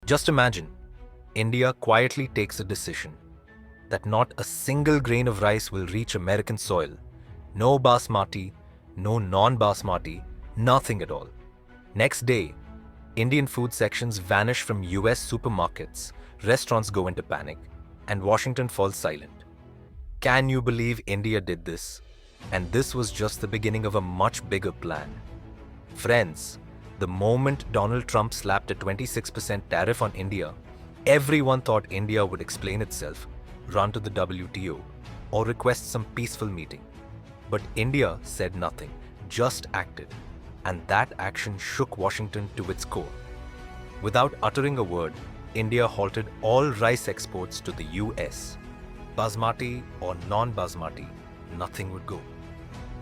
Just imagine, India quietly takes a decision that not a single grain of rice will reach American soil. No Basmati, no non-Basmati, nothing at all. Next day, Indian food sections vanish from US supermarkets, restaurants go into panic, and Washington falls silent. Can you believe India did this? And this was just the beginning of a much bigger plan. Friends, the moment Donald Trump slapped a 26% tariff on India, everyone thought India would explain itself, run to the WTO, or request some peaceful meeting. But India said nothing, just acted. And that action shook Washington to its core. Without uttering a word, India halted all rice exports to the US. Basmati or non-Basmati, nothing would go.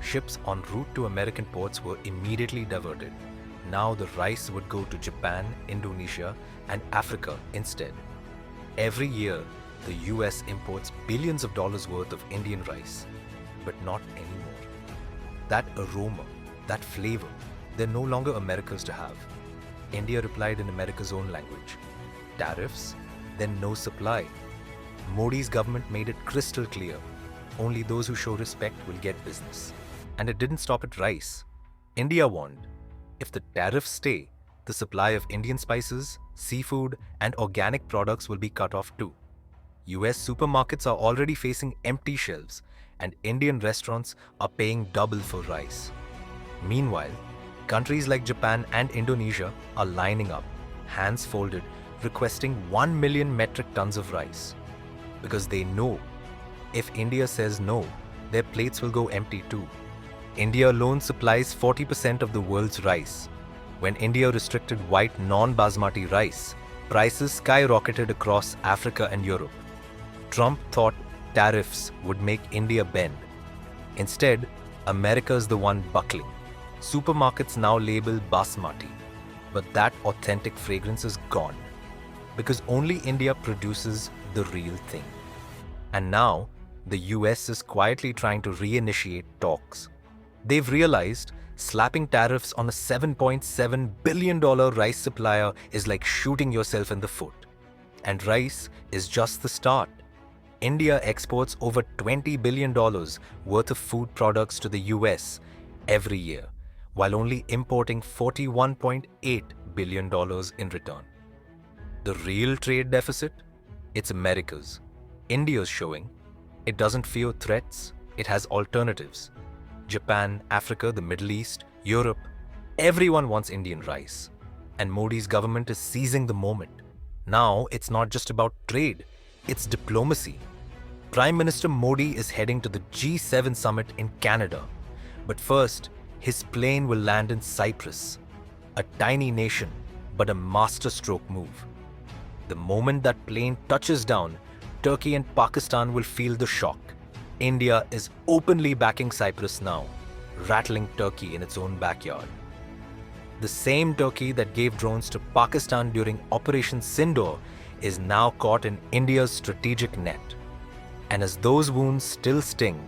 Ships en route to American ports were immediately diverted. Now the rice would go to Japan, Indonesia, and Africa instead. Every year, the US imports billions of dollars worth of Indian rice, but not anymore. That aroma, that flavor, they're no longer America's to have. India replied in America's own language. Tariffs, then no supply. Modi's government made it crystal clear. Only those who show respect will get business. And it didn't stop at rice. India warned, if the tariffs stay, the supply of Indian spices, seafood, and organic products will be cut off too. US supermarkets are already facing empty shelves, and Indian restaurants are paying double for rice. Meanwhile, countries like Japan and Indonesia are lining up, hands folded, requesting 1 million metric tons of rice. Because they know, if India says no, their plates will go empty too. India alone supplies 40% of the world's rice. When India restricted white non-Basmati rice, prices skyrocketed across Africa and Europe. Trump thought tariffs would make India bend. Instead, America is the one buckling. Supermarkets now label Basmati, but that authentic fragrance is gone because only India produces the real thing. And now, the US is quietly trying to reinitiate talks. They've realized slapping tariffs on a $7.7 billion rice supplier is like shooting yourself in the foot. And rice is just the start. India exports over $20 billion worth of food products to the US every year, while only importing $41.8 billion in return. The real trade deficit? It's America's. India's showing. It doesn't fear threats, it has alternatives. Japan, Africa, the Middle East, Europe, everyone wants Indian rice. And Modi's government is seizing the moment. Now, it's not just about trade, it's diplomacy. Prime Minister Modi is heading to the G7 summit in Canada. But first, his plane will land in Cyprus, a tiny nation, but a masterstroke move. The moment that plane touches down, Turkey and Pakistan will feel the shock. India is openly backing Cyprus now, rattling Turkey in its own backyard. The same Turkey that gave drones to Pakistan during Operation Sindoor is now caught in India's strategic net. And as those wounds still sting,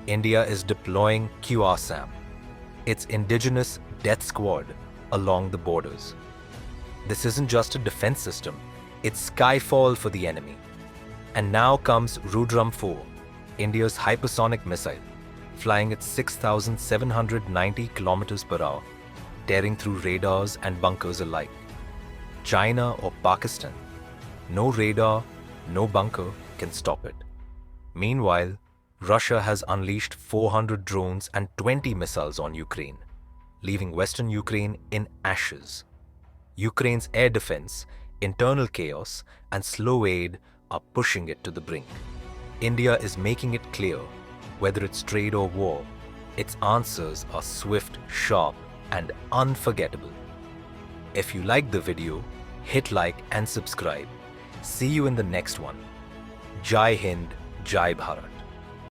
India is deploying QRSAM, its indigenous death squad, along the borders. This isn't just a defense system, it's skyfall for the enemy. And now comes Rudram 4, India's hypersonic missile, flying at 6,790 kilometers per hour, tearing through radars and bunkers alike. China or Pakistan, no radar, no bunker can stop it. Meanwhile, Russia has unleashed 400 drones and 20 missiles on Ukraine, leaving Western Ukraine in ashes. Ukraine's air defense, internal chaos, and slow aid are pushing it to the brink. India is making it clear, whether it's trade or war, its answers are swift, sharp, and unforgettable. If you liked the video, hit like and subscribe. See you in the next one. Jai Hind, Jai Bharat.